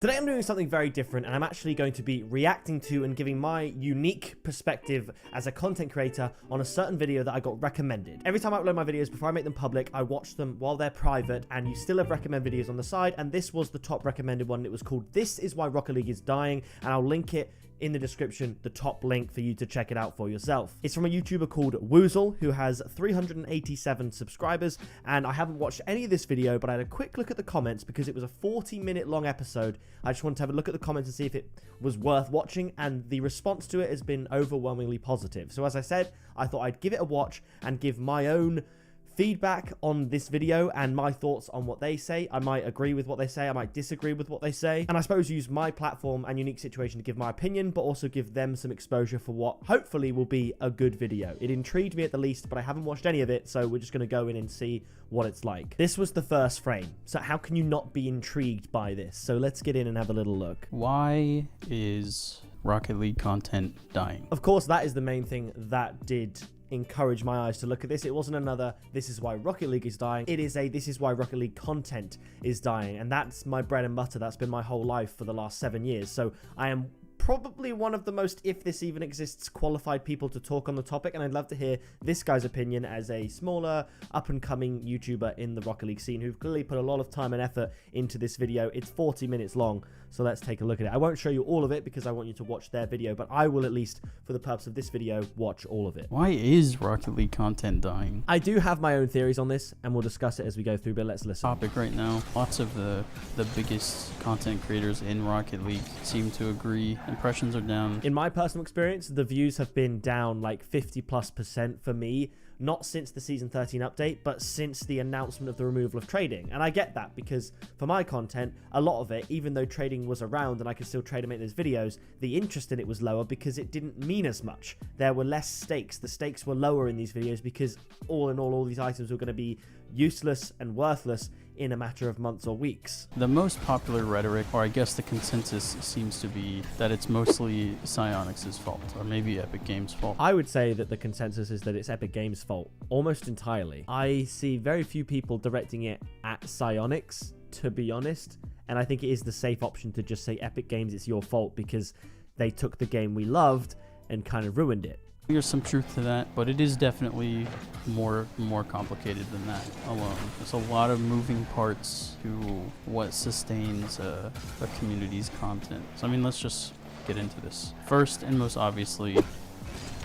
Today I'm doing something very different, and I'm actually going to be reacting to and giving my unique perspective as a content creator on a certain video that I got recommended. Every time I upload my videos, before I make them public, I watch them while they're private, and you still have recommend videos on the side, and this was the top recommended one. It was called This Is Why Rocket League Is Dying, and I'll link it in the description, the top link for you to check it out for yourself. It's from a YouTuber called Woozle, who has 387 subscribers, and I haven't watched any of this video, but I had a quick look at the comments because it was a 40-minute long episode. I just wanted to have a look at the comments and see if it was worth watching, and the response to it has been overwhelmingly positive. So as I said, I thought I'd give it a watch and give my own feedback on this video and my thoughts on what they say. I might agree with what they say, I might disagree with what they say, and I suppose use my platform and unique situation to give my opinion, but also give them some exposure for what hopefully will be a good video. It intrigued me at the least, but I haven't watched any of it, so we're just going to go in and see what it's like. This was the first frame, so how can you not be intrigued by this? So let's get in and have a little look. Why is Rocket League content dying? Of course, that is the main thing that did encourage my eyes to look at this. It wasn't another "This is why Rocket League is dying." It is a "This is why Rocket League content is dying," and that's my bread and butter. That's been my whole life for the last 7 years. So I am probably one of the most, if this even exists, qualified people to talk on the topic, and I'd love to hear this guy's opinion as a smaller, up-and-coming YouTuber in the Rocket League scene who've clearly put a lot of time and effort into this video. It's 40 minutes long, so let's take a look at it. I won't show you all of it because I want you to watch their video, but I will, at least for the purpose of this video, watch all of it. Why is Rocket League content dying? I do have my own theories on this, and we'll discuss it as we go through, but let's listen. Topic right now. Lots of the biggest content creators in Rocket League seem to agree. Impressions are down. In my personal experience, the views have been down like 50+% for me, not since the Season 13 update, but since the announcement of the removal of trading. And I get that, because for my content, a lot of it, even though trading was around and I could still trade and make those videos, the interest in it was lower because it didn't mean as much. There were less stakes. The stakes were lower in these videos because all in all these items were going to be useless and worthless in a matter of months or weeks. The most popular rhetoric, or I guess the consensus, seems to be that it's mostly Psyonix's fault, or maybe Epic Games' fault. I would say that the consensus is that it's Epic Games' fault, almost entirely. I see very few people directing it at Psyonix, to be honest, and I think it is the safe option to just say, Epic Games, it's your fault, because they took the game we loved and kind of ruined it. There's some truth to that, but it is definitely more complicated than that alone. There's a lot of moving parts to what sustains a community's content. So I mean, let's just get into this. First and most obviously,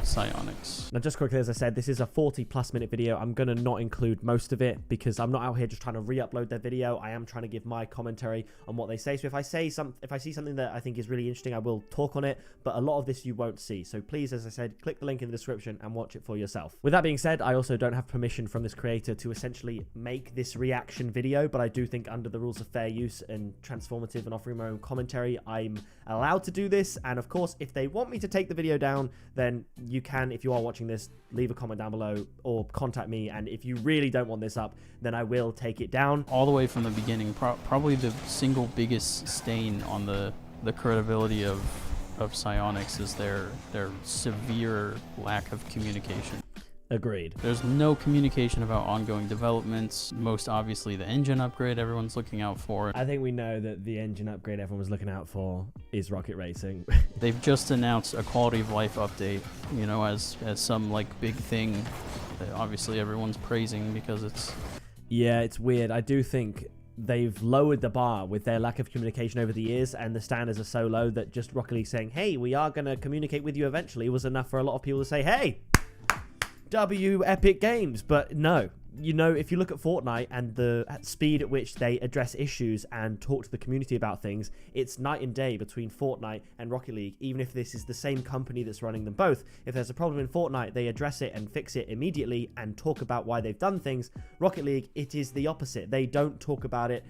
Psyonix. Now, just quickly, as I said, this is a 40+ minute video. I'm going to not include most of it because I'm not out here just trying to re-upload their video. I am trying to give my commentary on what they say. So if I see something that I think is really interesting, I will talk on it, but a lot of this you won't see. So please, as I said, click the link in the description and watch it for yourself. With that being said, I also don't have permission from this creator to essentially make this reaction video, but I do think under the rules of fair use and transformative and offering my own commentary, I'm allowed to do this. And of course, if they want me to take the video down, then you can, if you are watching this, leave a comment down below or contact me, and if you really don't want this up, then I will take it down. All the way from the beginning, probably the single biggest stain on the credibility of Psyonix is their severe lack of communication. Agreed. There's no communication about ongoing developments. Most obviously the engine upgrade everyone's looking out for. I think we know that the engine upgrade everyone was looking out for is Rocket Racing. They've just announced a quality of life update, you know, as some like big thing that obviously everyone's praising because it's... Yeah, it's weird. I do think they've lowered the bar with their lack of communication over the years, and the standards are so low that just Rocket League saying, hey, we are going to communicate with you eventually, was enough for a lot of people to say, hey, W Epic Games. But no, you know, if you look at Fortnite and the speed at which they address issues and talk to the community about things, it's night and day between Fortnite and Rocket League. Even if this is the same company that's running them both, if there's a problem in Fortnite, they address it and fix it immediately and talk about why they've done things. Rocket League, it is the opposite. They don't talk about it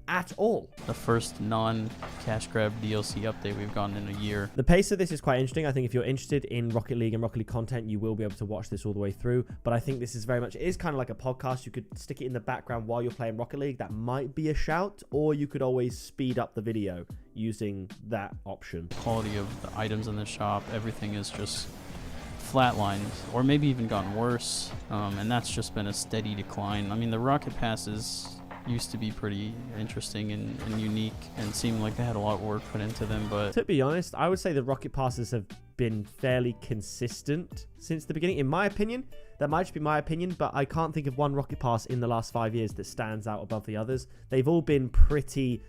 at all. The first non-cash grab DLC update we've gotten in a year. The pace of this is quite interesting. I think if you're interested in Rocket League and Rocket League content, you will be able to watch this all the way through. But I think this is very much, it is kind of like a podcast. You could stick it in the background while you're playing Rocket League. That might be a shout, or you could always speed up the video using that option. Quality of the items in the shop, everything is just flatlined, or maybe even gotten worse. And that's just been a steady decline. I mean, the Rocket Passes used to be pretty interesting and unique, and seemed like they had a lot of work put into them. But to be honest, I would say the rocket passes have been fairly consistent since the beginning, in my opinion. That might just be my opinion, but I can't think of one rocket pass in the last 5 years that stands out above the others. They've all been pretty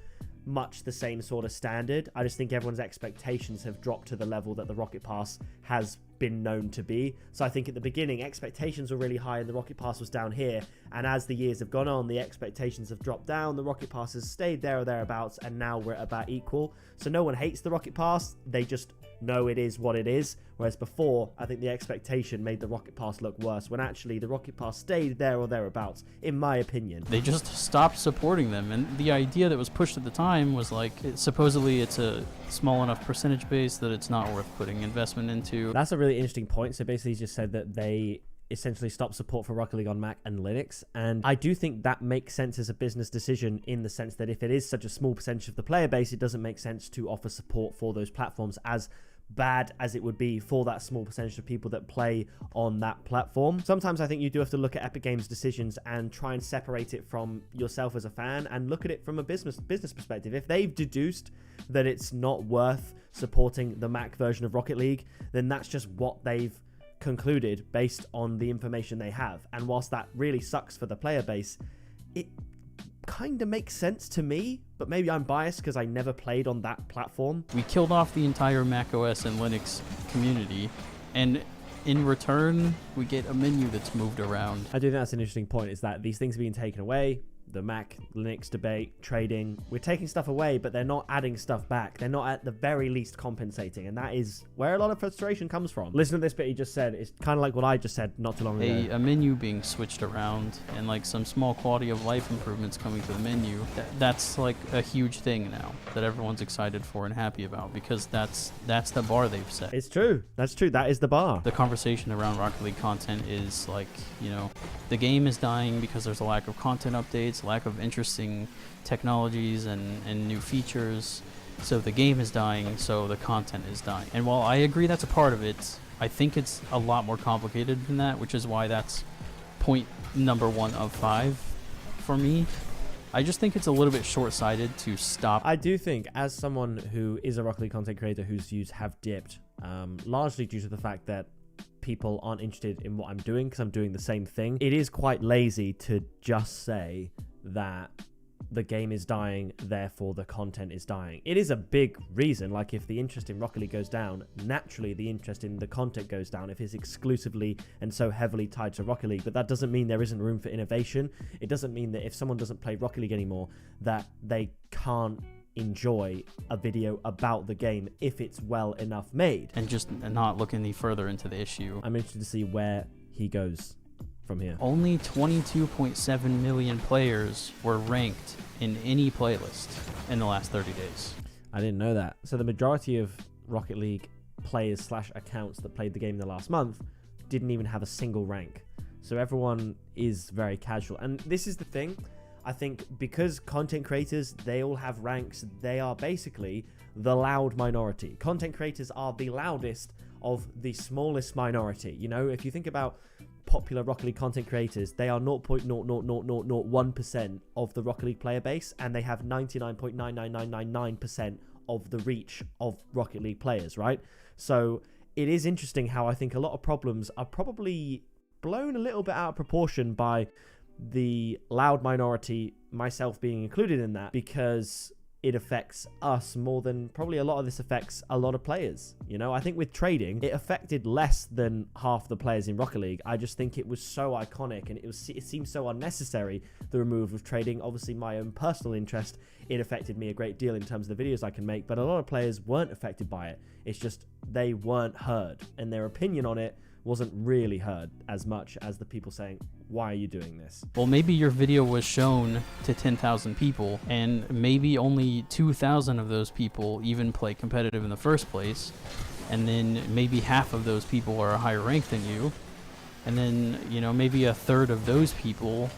much the same sort of standard. I just think everyone's expectations have dropped to the level that the rocket pass has been known to be. So I think at the beginning expectations were really high and the rocket pass was down here, and as the years have gone on, the expectations have dropped down, the rocket pass has stayed there or thereabouts, and now we're at about equal. So no one hates the rocket pass, they just know it is what it is. Whereas before, I think the expectation made the rocket pass look worse, when actually the rocket pass stayed there or thereabouts, in my opinion. They just stopped supporting them, and the idea that was pushed at the time was like, supposedly it's a small enough percentage base that it's not worth putting investment into. That's a really interesting point. So basically he just said that they essentially stopped support for Rocket League on Mac and Linux, and I do think that makes sense as a business decision, in the sense that if it is such a small percentage of the player base, it doesn't make sense to offer support for those platforms, as bad as it would be for that small percentage of people that play on that platform. Sometimes I think you do have to look at Epic Games' decisions and try and separate it from yourself as a fan and look at it from a business perspective. If they've deduced that it's not worth supporting the Mac version of Rocket League, then that's just what they've concluded based on the information they have. And whilst that really sucks for the player base, it kind of makes sense to me, but maybe I'm biased because I never played on that platform. We killed off the entire macOS and Linux community, and in return we get a menu that's moved around. I do think that's an interesting point, is that these things are being taken away. The Mac, Linux debate, trading, we're taking stuff away, but they're not adding stuff back. They're not at the very least compensating, and that is where a lot of frustration comes from. Listen to this bit he just said. It's kind of like what I just said not too long ago. A menu being switched around and like some small quality of life improvements coming to the menu, that's like a huge thing now that everyone's excited for and happy about, because that's the bar they've set. It's true. That's true. That is the bar. The conversation around Rocket League content is like, you know, the game is dying because there's a lack of content updates, lack of interesting technologies and new features. So the game is dying, so the content is dying. And while I agree that's a part of it, I think it's a lot more complicated than that, which is why that's point number 1 of 5 for me. I just think it's a little bit short-sighted to stop. I do think, as someone who is a Rocket League content creator whose views have dipped, largely due to the fact that people aren't interested in what I'm doing because I'm doing the same thing, it is quite lazy to just say that the game is dying, therefore the content is dying. It is a big reason. Like, if the interest in Rocket League goes down, naturally the interest in the content goes down if it's exclusively and so heavily tied to Rocket League. But that doesn't mean there isn't room for innovation. It doesn't mean that if someone doesn't play Rocket League anymore, that they can't enjoy a video about the game if it's well enough made. And just not look any further into the issue. I'm interested to see where he goes from here. Only 22.7 million players were ranked in any playlist in the last 30 days. I didn't know that. So the majority of Rocket League players / accounts that played the game in the last month didn't even have a single rank. So everyone is very casual. And this is the thing. I think because content creators, they all have ranks, they are basically the loud minority. Content creators are the loudest of the minority. You know, if you think about popular Rocket League content creators, they are 0.00001% of the Rocket League player base, and they have 99.99999% of the reach of Rocket League players, right? So it is interesting how I think a lot of problems are probably blown a little bit out of proportion by the loud minority, myself being included in that, because it affects us more than probably a lot of this affects a lot of players. You know, I think with trading, it affected less than half the players in Rocket League. I just think it was so iconic, and it seemed so unnecessary, the removal of trading. Obviously, my own personal interest, it affected me a great deal in terms of the videos I can make, but a lot of players weren't affected by it. It's just they weren't heard, and their opinion on it wasn't really heard as much as the people saying, why are you doing this? Well, maybe your video was shown to 10,000 people, and maybe only 2,000 of those people even play competitive in the first place, and then maybe half of those people are a higher rank than you, and then, you know, maybe a third of those people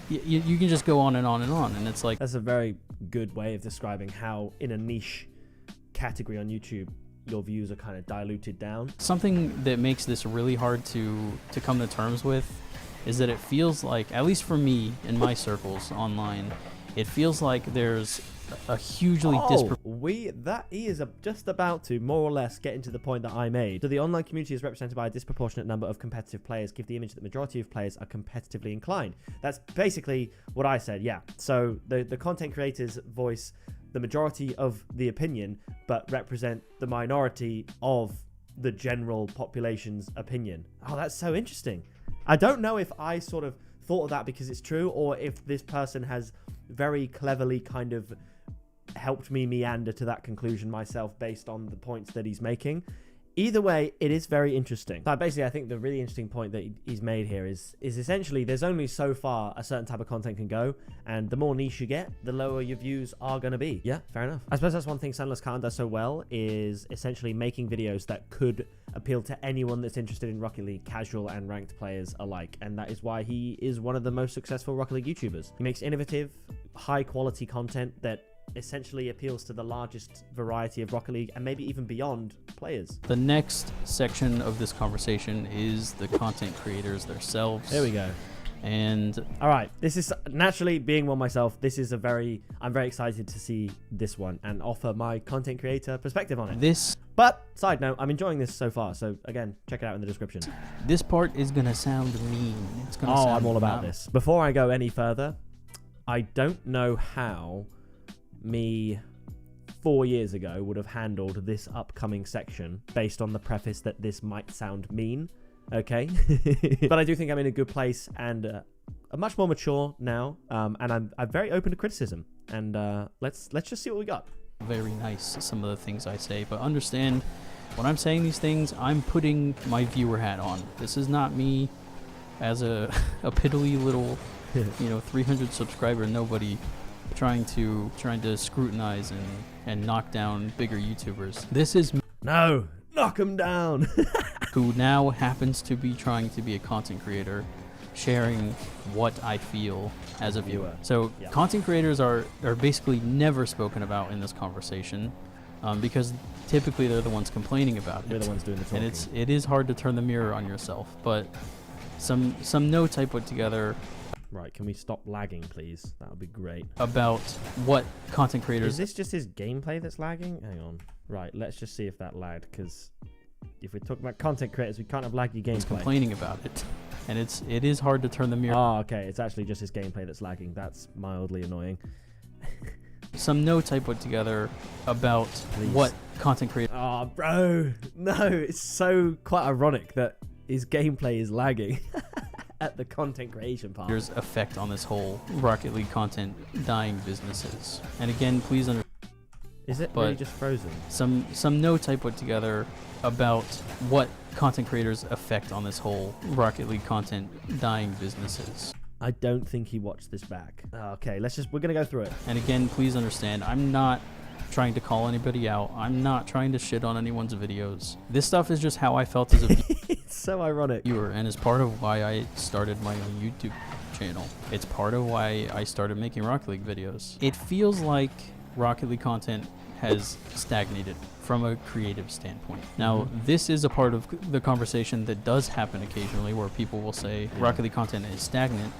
you can just go on and on and on, and it's like... That's a very good way of describing how in a niche category on YouTube your views are kind of diluted down. Something that makes this really hard to come to terms with is that it feels like, at least for me in my circles online, it feels like there's a hugely that he is just about to more or less get into the point that I made. So the online community is represented by a disproportionate number of competitive players, give the image that the majority of players are competitively inclined. That's basically what I said, yeah. So the content creators voice the majority of the opinion, but represent the minority of the general population's opinion. Oh, that's so interesting. I don't know if I sort of thought of that because it's true, or if this person has very cleverly kind of helped me meander to that conclusion myself based on the points that he's making. Either way, it is very interesting. So basically, I think the really interesting point that he's made here is essentially there's only so far a certain type of content can go, and the more niche you get, the lower your views are going to be. Yeah, fair enough. I suppose that's one thing Sunless Khan does so well, is essentially making videos that could appeal to anyone that's interested in Rocket League, casual and ranked players alike, and that is why he is one of the most successful Rocket League YouTubers. He makes innovative, high-quality content that essentially appeals to the largest variety of Rocket League and maybe even beyond players. The next section of this conversation is the content creators themselves. There we go. And all right, this is naturally, being one myself, this is I'm very excited to see this one and offer my content creator perspective on it. But side note, I'm enjoying this so far, so again, check it out in the description. This part is gonna sound mean. It's gonna sound I'm all about this. Before I go any further, I don't know how me 4 years ago would have handled this upcoming section based on the preface that this might sound mean, okay? But I do think I'm in a good place and a much more mature now, and I'm very open to criticism, and let's just see what we got. Very nice, some of the things I say, but understand when I'm saying these things, I'm putting my viewer hat on. This is not me as a piddly little 300 subscriber nobody trying to scrutinize and knock down bigger YouTubers. This is no, knock them down. Who now happens to be trying to be a content creator, sharing what I feel as a viewer. So yeah. Content creators are basically never spoken about in this conversation, because typically they're the ones complaining about it. They're the ones doing the talking. And it is hard to turn the mirror on yourself. But some notes I put together. Right, can we stop lagging, please? That would be great. About what content creators... Is this just his gameplay that's lagging? Hang on. Right, let's just see if that lagged, because if we're talking about content creators, we can't have laggy gameplay. Complaining about it. And it is hard to turn the mirror... Oh, okay. It's actually just his gameplay that's lagging. That's mildly annoying. Some notes I put together about what content creators... Oh, bro. No, it's so quite ironic that his gameplay is lagging. At the content creation part. There's effect on this whole Rocket League content dying businesses. And again, please understand. Is it really just frozen? Some notes I put together about what content creators effect on this whole Rocket League content dying businesses. I don't think he watched this back. Okay, we're gonna go through it. And again, please understand, I'm not trying to call anybody out. I'm not trying to shit on anyone's videos. This stuff is just how I felt as a It's so ironic. viewer, and it's part of why I started my own YouTube channel. It's part of why I started making Rocket League videos. It feels like Rocket League content has stagnated from a creative standpoint. Now, this is a part of the conversation that does happen occasionally where people will say Rocket League content is stagnant.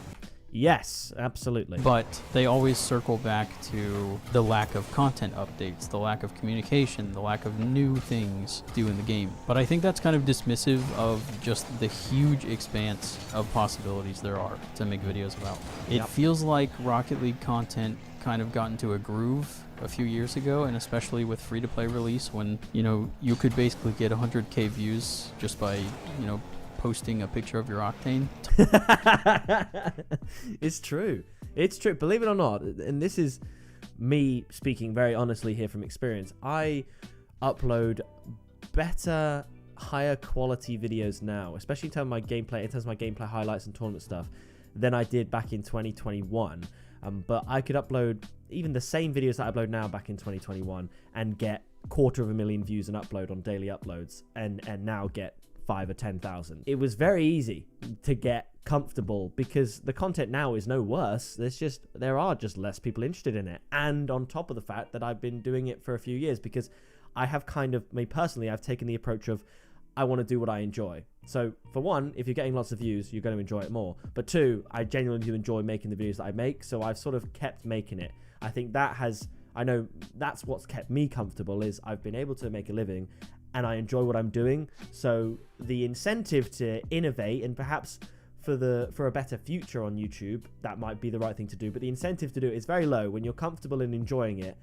Yes, absolutely. But they always circle back to the lack of content updates, the lack of communication, the lack of new things to do in the game. But I think that's kind of dismissive of just the huge expanse of possibilities there are to make videos about. It feels like Rocket League content kind of got into a groove a few years ago, and especially with free-to-play release when, you could basically get 100k views just by, posting a picture of your Octane. It's true. It's true. Believe it or not, and this is me speaking very honestly here from experience, I upload better, higher quality videos now, especially in terms of my gameplay highlights and tournament stuff, than I did back in 2021. But I could upload even the same videos that I upload now back in 2021 and get 250,000 views and upload on daily uploads, and now get 5 or 10,000. It was very easy to get comfortable because the content now is no worse. There are just less people interested in it. And on top of the fact that I've been doing it for a few years, because I have me personally, I've taken the approach of I want to do what I enjoy. So for one, if you're getting lots of views, you're going to enjoy it more. But two, I genuinely do enjoy making the videos that I make, so I've sort of kept making it. I think I know that's what's kept me comfortable, is I've been able to make a living and I enjoy what I'm doing. So the incentive to innovate, and perhaps for a better future on YouTube, that might be the right thing to do, but the incentive to do it is very low. When you're comfortable and enjoying it,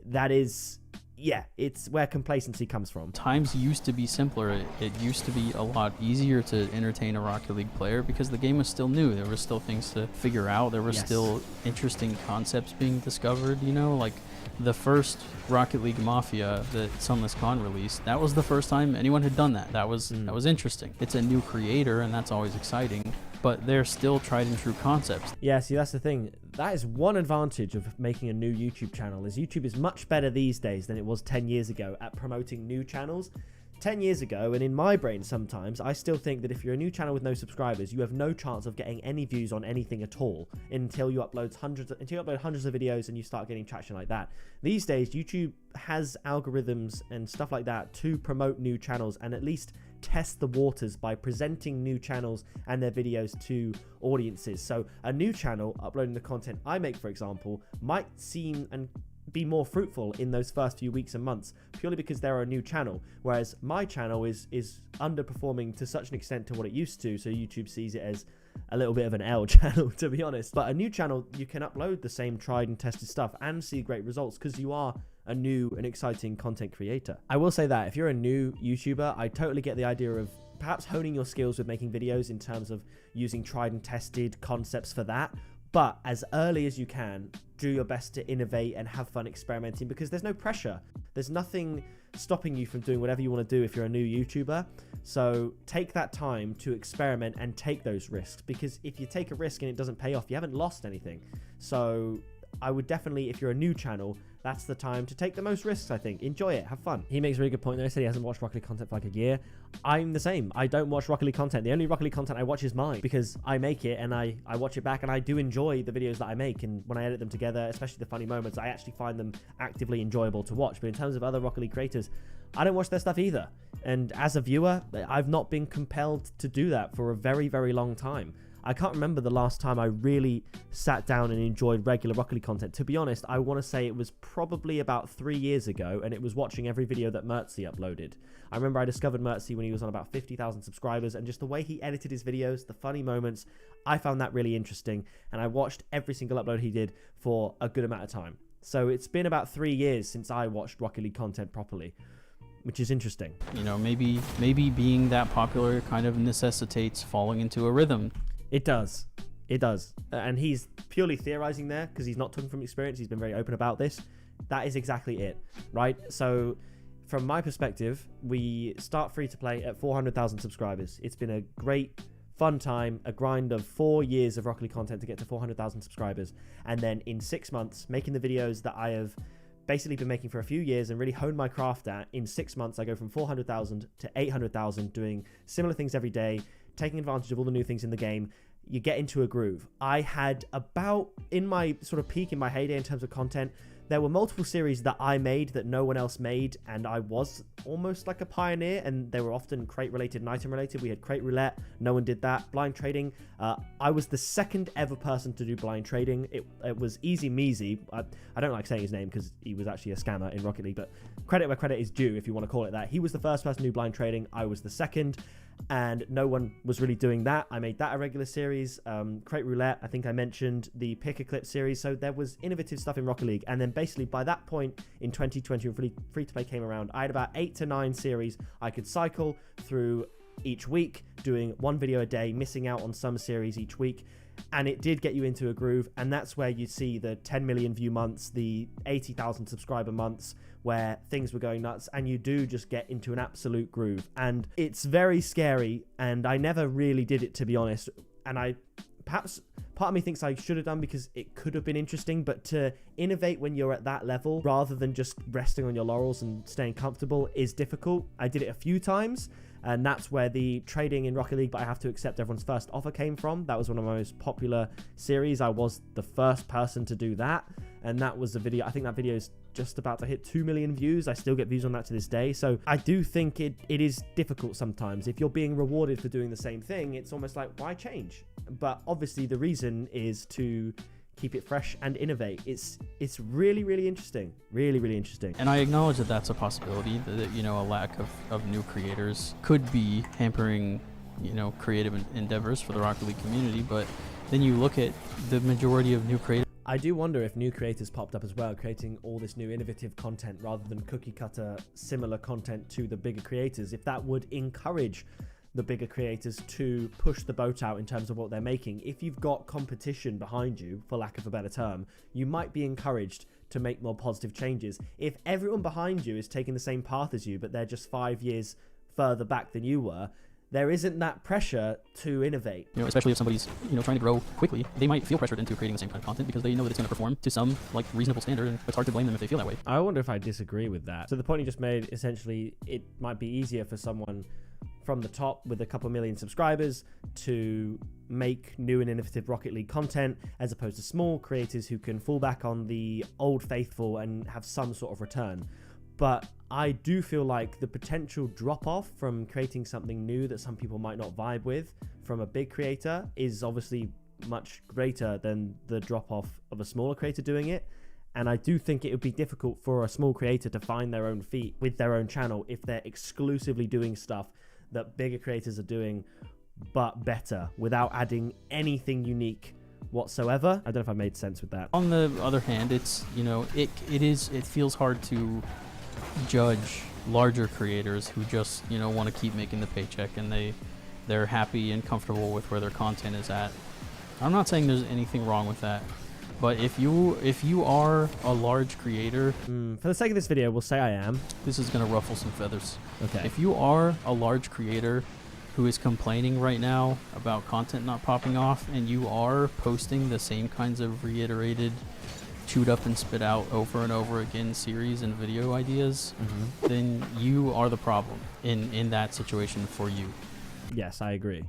that is, yeah, it's where complacency comes from. Times used to be simpler. It used to be a lot easier to entertain a Rocket League player because the game was still new. There were still things to figure out. There were still interesting concepts being discovered, you know, like the first Rocket League Mafia that Sunless Khan released. That was the first time anyone had done that. That was interesting. It's a new creator, and that's always exciting, but they're still tried and true concepts. Yeah, see, that's the thing. That is one advantage of making a new YouTube channel, is YouTube is much better these days than it was 10 years ago at promoting new channels. 10 years ago, and in my brain sometimes, I still think that if you're a new channel with no subscribers, you have no chance of getting any views on anything at all until you upload hundreds of videos and you start getting traction like that. These days, YouTube has algorithms and stuff like that to promote new channels and at least test the waters by presenting new channels and their videos to audiences. So a new channel uploading the content I make, for example, might seem and be more fruitful in those first few weeks and months purely because they're a new channel, whereas my channel is underperforming to such an extent to what it used to, so YouTube sees it as a little bit of an L channel, to be honest. But a new channel, you can upload the same tried and tested stuff and see great results because you are a new and exciting content creator. I will say that if you're a new YouTuber, I totally get the idea of perhaps honing your skills with making videos in terms of using tried and tested concepts for that. But as early as you can, do your best to innovate and have fun experimenting, because there's no pressure. There's nothing stopping you from doing whatever you want to do if you're a new YouTuber. So take that time to experiment and take those risks, because if you take a risk and it doesn't pay off, you haven't lost anything. So I would definitely, if you're a new channel, that's the time to take the most risks, I think. Enjoy it. Have fun. He makes a really good point there. He said he hasn't watched Rocket League content for like a year. I'm the same. I don't watch Rocket League content. The only Rocket League content I watch is mine, because I make it and I watch it back, and I do enjoy the videos that I make. And when I edit them together, especially the funny moments, I actually find them actively enjoyable to watch. But in terms of other Rocket League creators, I don't watch their stuff either. And as a viewer, I've not been compelled to do that for a very, very long time. I can't remember the last time I really sat down and enjoyed regular Rocket League content. To be honest, I want to say it was probably about 3 years ago, and it was watching every video that Mertzy uploaded. I remember I discovered Mertzy when he was on about 50,000 subscribers, and just the way he edited his videos, the funny moments, I found that really interesting, and I watched every single upload he did for a good amount of time. So it's been about 3 years since I watched Rocket League content properly, which is interesting. You know, maybe being that popular kind of necessitates falling into a rhythm. It does. It does. And he's purely theorizing there because he's not talking from experience. He's been very open about this. That is exactly it, right? So from my perspective, we start free to play at 400,000 subscribers. It's been a great, fun time, a grind of 4 years of Rocket League content to get to 400,000 subscribers. And then in 6 months, making the videos that I have basically been making for a few years and really honed my craft at, in 6 months, I go from 400,000 to 800,000, doing similar things every day, taking advantage of all the new things in the game. You get into a groove. I had about, in my sort of peak, in my heyday in terms of content, there were multiple series that I made that no one else made, and I was almost like a pioneer, and they were often crate related and item related. We had crate roulette, no one did that. Blind trading, I was the second ever person to do blind trading. It was Easy Measy. I don't like saying his name because he was actually a scammer in Rocket League, but credit where credit is due, if you want to call it that. He was the first person to do blind trading. I was the second, and no one was really doing that. I made that a regular series. Crate roulette, I think I mentioned the pick a clip series. So there was innovative stuff in Rocket League, and then basically by that point in 2020 when free to play came around, I had about 8 to 9 series I could cycle through each week, doing one video a day, missing out on some series each week. And it did get you into a groove, and that's where you see the 10 million view months, the 80,000 subscriber months, where things were going nuts, and you do just get into an absolute groove. And it's very scary, and I never really did it, to be honest. And perhaps part of me thinks I should have done, because it could have been interesting, but to innovate when you're at that level rather than just resting on your laurels and staying comfortable is difficult. I did it a few times, and that's where the trading in Rocket League, but I have to accept everyone's first offer, came from. That was one of my most popular series. I was the first person to do that, and that was a video, I think that video is just about to hit 2 million views. I still get views on that to this day. So I do think it is difficult sometimes. If you're being rewarded for doing the same thing, it's almost like, why change? But obviously the reason is to keep it fresh and innovate. It's really, really interesting. Really, really interesting. And I acknowledge that that's a possibility, that, you know, a lack of new creators could be hampering, you know, creative endeavors for the Rocket League community. But then you look at the majority of new creators. I do wonder if new creators popped up as well, creating all this new innovative content rather than cookie cutter similar content to the bigger creators, if that would encourage the bigger creators to push the boat out in terms of what they're making. If you've got competition behind you, for lack of a better term, you might be encouraged to make more positive changes. If everyone behind you is taking the same path as you, but they're just 5 years further back than you were, there isn't that pressure to innovate. You know, especially if somebody's, you know, trying to grow quickly, they might feel pressured into creating the same kind of content because they know that it's going to perform to some like reasonable standard, and it's hard to blame them if they feel that way. I wonder if I disagree with that. So the point you just made, essentially, it might be easier for someone from the top with a couple million subscribers to make new and innovative Rocket League content, as opposed to small creators who can fall back on the old faithful and have some sort of return. But I do feel like the potential drop-off from creating something new that some people might not vibe with from a big creator is obviously much greater than the drop-off of a smaller creator doing it. And I do think it would be difficult for a small creator to find their own feet with their own channel if they're exclusively doing stuff that bigger creators are doing, but better, without adding anything unique whatsoever. I don't know if I made sense with that. On the other hand, it's, you know, it feels hard to judge larger creators who just, you know, want to keep making the paycheck, and they're happy and comfortable with where their content is at. I'm not saying there's anything wrong with that, but if you are a large creator, for the sake of this video, we'll say I am. This is gonna ruffle some feathers. Okay. If you are a large creator who is complaining right now about content not popping off, and you are posting the same kinds of reiterated, chewed up and spit out over and over again series and video ideas, then you are the problem in that situation for you. Yes, I agree.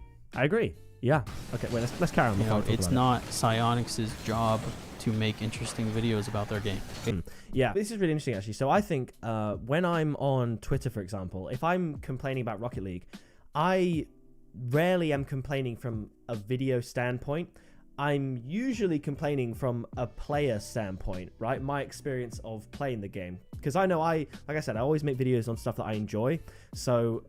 Yeah. Okay, wait, let's carry on. You know, it's not Psyonix's job to make interesting videos about their game. Yeah, this is really interesting, actually. So I think when I'm on Twitter, for example, if I'm complaining about Rocket League, I rarely am complaining from a video standpoint. I'm usually complaining from a player standpoint, right? My experience of playing the game. Because I know like I said, I always make videos on stuff that I enjoy. So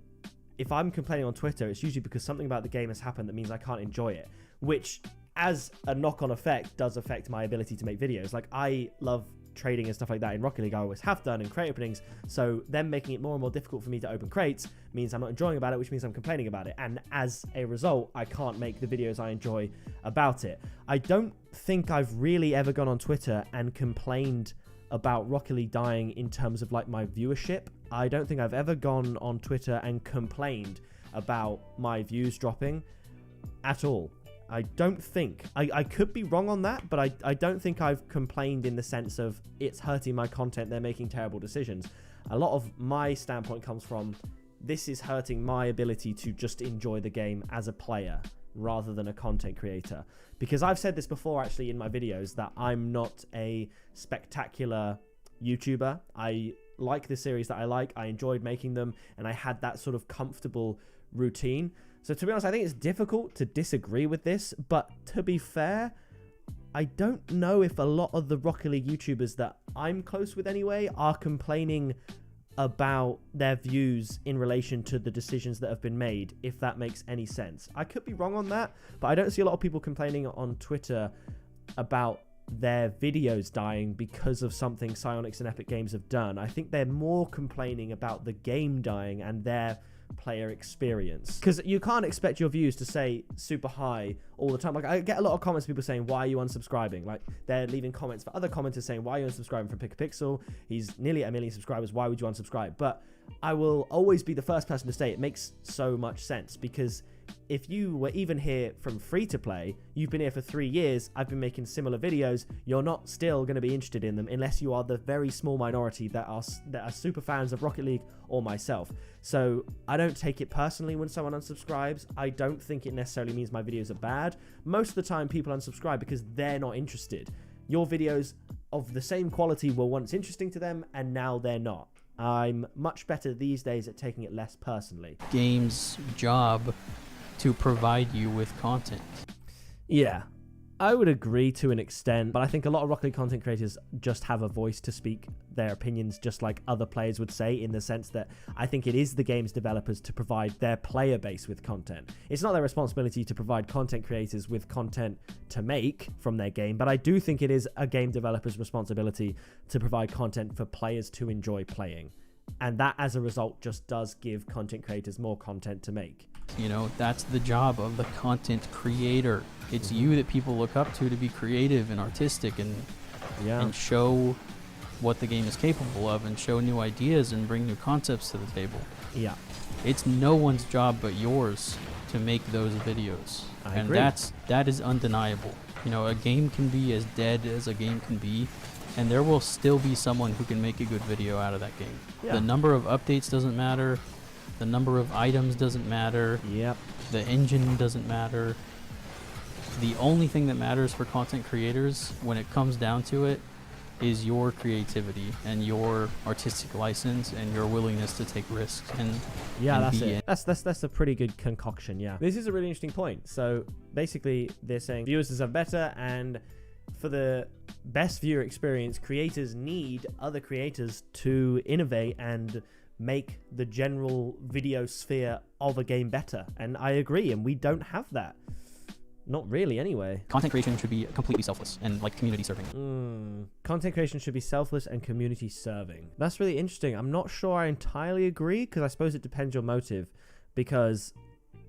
if I'm complaining on Twitter, it's usually because something about the game has happened that means I can't enjoy it, which as a knock-on effect does affect my ability to make videos. Like, I love trading and stuff like that in Rocket League. I always have done in crate openings. So them making it more and more difficult for me to open crates means I'm not enjoying about it, which means I'm complaining about it. And as a result, I can't make the videos I enjoy about it. I don't think I've really ever gone on Twitter and complained about Rocket League dying in terms of like my viewership. I don't think I've ever gone on Twitter and complained about my views dropping at all. I don't think. I could be wrong on that, but I don't think I've complained in the sense of it's hurting my content, they're making terrible decisions. A lot of my standpoint comes from, this is hurting my ability to just enjoy the game as a player rather than a content creator. Because I've said this before actually in my videos, that I'm not a spectacular YouTuber. I like the series that I like, I enjoyed making them, and I had that sort of comfortable routine. So to be honest, I think it's difficult to disagree with this, but to be fair, I don't know if a lot of the Rocket League YouTubers that I'm close with anyway are complaining about their views in relation to the decisions that have been made, if that makes any sense. I could be wrong on that, but I don't see a lot of people complaining on Twitter about their videos dying because of something Psyonix and Epic Games have done. I think they're more complaining about the game dying and their player experience, because you can't expect your views to stay super high all the time. Like, I get a lot of comments, people saying, why are you unsubscribing? Like, they're leaving comments for other commenters saying, why are you unsubscribing from pickapixel? He's nearly at 1 million subscribers, why would you unsubscribe? But I will always be the first person to say it makes so much sense, because if you were even here from free to play, you've been here for 3 years, I've been making similar videos, you're not still going to be interested in them unless you are the very small minority that are super fans of Rocket League or myself. So I don't take it personally when someone unsubscribes. I don't think it necessarily means my videos are bad. Most of the time people unsubscribe because they're not interested. Your videos of the same quality were once interesting to them, and now they're not. I'm much better these days at taking it less personally. Game's job to provide you with content. Yeah, I would agree to an extent, but I think a lot of Rocket League content creators just have a voice to speak their opinions just like other players would say, in the sense that I think it is the game's developers to provide their player base with content. It's not their responsibility to provide content creators with content to make from their game, but I do think it is a game developer's responsibility to provide content for players to enjoy playing. And that, as a result, just does give content creators more content to make. You know, that's the job of the content creator. It's you that people look up to be creative and artistic and show what the game is capable of and show new ideas and bring new concepts to the table. Yeah. It's no one's job but yours to make those videos. I and agree. that is undeniable. You know, a game can be as dead as a game can be, and there will still be someone who can make a good video out of that game. Yeah. The number of updates doesn't matter. The number of items doesn't matter. Yep. The engine doesn't matter. The only thing that matters for content creators when it comes down to it is your creativity and your artistic license and your willingness to take risks. And that's be it. That's a pretty good concoction. Yeah. This is a really interesting point. So basically, they're saying viewers deserve better, and for the best viewer experience, creators need other creators to innovate and make the general video sphere of a game better. And I agree, and we don't have that. Not really, anyway. Content creation should be completely selfless and like community serving. Content creation should be selfless and community serving. That's really interesting. I'm not sure I entirely agree, because I suppose it depends your motive, because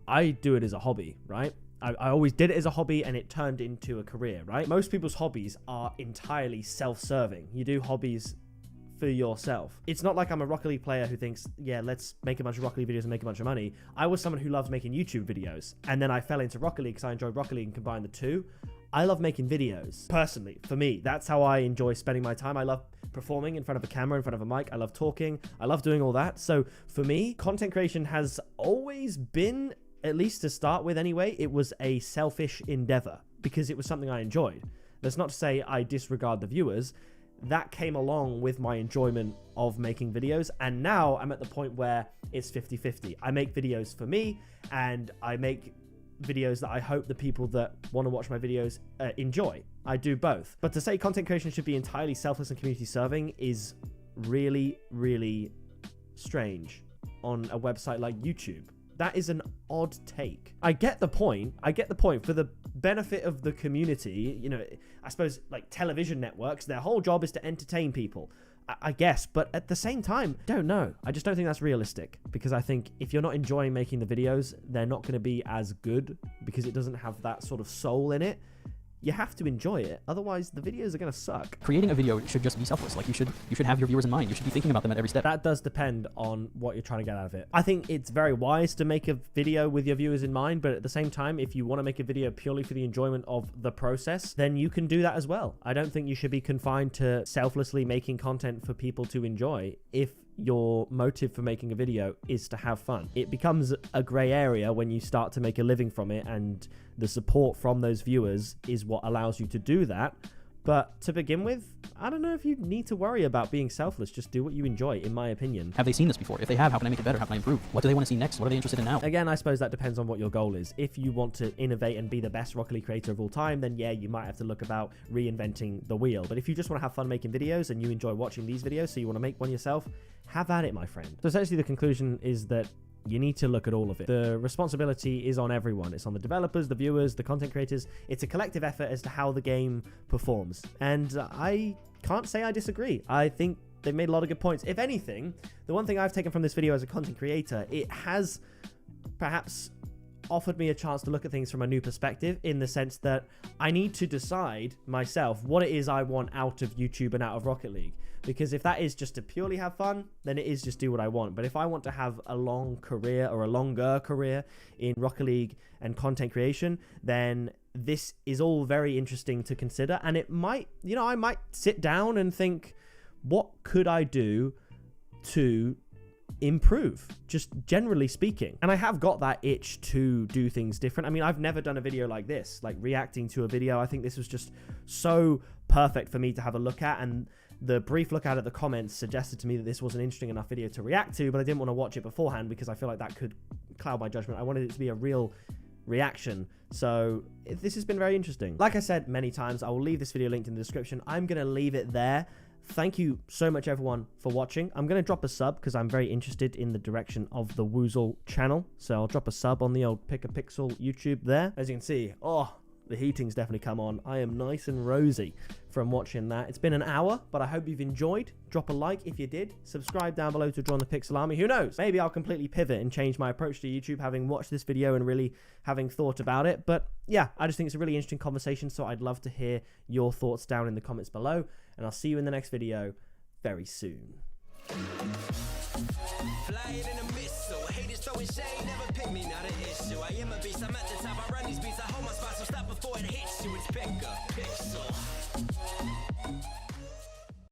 I do it as a hobby, right? I always did it as a hobby, and it turned into a career, right? Most people's hobbies are entirely self-serving. You do hobbies for yourself. It's not like I'm a Rocket League player who thinks, yeah, let's make a bunch of Rocket League videos and make a bunch of money. I was someone who loves making YouTube videos, and then I fell into Rocket League because I enjoyed Rocket League and combined the two. I love making videos. Personally, for me, that's how I enjoy spending my time. I love performing in front of a camera, in front of a mic. I love talking. I love doing all that. So for me, content creation has always been, at least to start with anyway, it was a selfish endeavor because it was something I enjoyed. That's not to say I disregard the viewers. That came along with my enjoyment of making videos, and now I'm at the point where it's 50-50. I make videos for me, and I make videos that I hope the people that want to watch my videos enjoy. I do both. But to say content creation should be entirely selfless and community serving is really, really strange on a website like YouTube. That is an odd take. I get the point. For the benefit of the community, you know, I suppose like television networks, their whole job is to entertain people, I guess. But at the same time, don't know. I just don't think that's realistic, because I think if you're not enjoying making the videos, they're not going to be as good because it doesn't have that sort of soul in it. You have to enjoy it, otherwise the videos are going to suck. Creating a video should just be selfless. Like you should have your viewers in mind. You should be thinking about them at every step. That does depend on what you're trying to get out of it. I think it's very wise to make a video with your viewers in mind, but at the same time, if you want to make a video purely for the enjoyment of the process, then you can do that as well. I don't think you should be confined to selflessly making content for people to enjoy if your motive for making a video is to have fun. It becomes a gray area when you start to make a living from it, and the support from those viewers is what allows you to do that. But to begin with, I don't know if you need to worry about being selfless. Just do what you enjoy, in my opinion. Have they seen this before? If they have, how can I make it better? How can I improve? What do they want to see next? What are they interested in now? Again, I suppose that depends on what your goal is. If you want to innovate and be the best Rocket League creator of all time, then yeah, you might have to look about reinventing the wheel. But if you just want to have fun making videos and you enjoy watching these videos, so you want to make one yourself, have at it, my friend. So essentially the conclusion is that you need to look at all of it. The responsibility is on everyone. It's on the developers, the viewers, the content creators. It's a collective effort as to how the game performs. And I can't say I disagree. I think they made a lot of good points. If anything, the one thing I've taken from this video as a content creator, it has perhaps offered me a chance to look at things from a new perspective, in the sense that I need to decide myself what it is I want out of YouTube and out of Rocket League. Because if that is just to purely have fun, then it is just do what I want. But if I want to have a long career or a longer career in Rocket League and content creation, then this is all very interesting to consider. And it might, you know, I might sit down and think, what could I do to improve, just generally speaking? And I have got that itch to do things different. I mean, I've never done a video like this, like reacting to a video. I think this was just so perfect for me to have a look at, and the brief look at the comments suggested to me that this was an interesting enough video to react to, but I didn't want to watch it beforehand because I feel like that could cloud my judgment. I wanted it to be a real reaction. So this has been very interesting. Like I said many times, I will leave this video linked in the description. I'm going to leave it there. Thank you so much, everyone, for watching. I'm going to drop a sub because I'm very interested in the direction of the Woozle channel. So I'll drop a sub on the old Pickapixel YouTube there. As you can see, oh, the heating's definitely come on. I am nice and rosy from watching that. It's been an hour, but I hope you've enjoyed. Drop a like if you did. Subscribe down below to join the Pixel Army. Who knows? Maybe I'll completely pivot and change my approach to YouTube, having watched this video and really having thought about it. But yeah, I just think it's a really interesting conversation, so I'd love to hear your thoughts down in the comments below. And I'll see you in the next video very soon. Flying in the missile, haters throwing shade, never pick me, not an issue. I am a beast, I'm at the top, I run these beats, I hold my spot, so stop before it hits you. It's pick a pixel.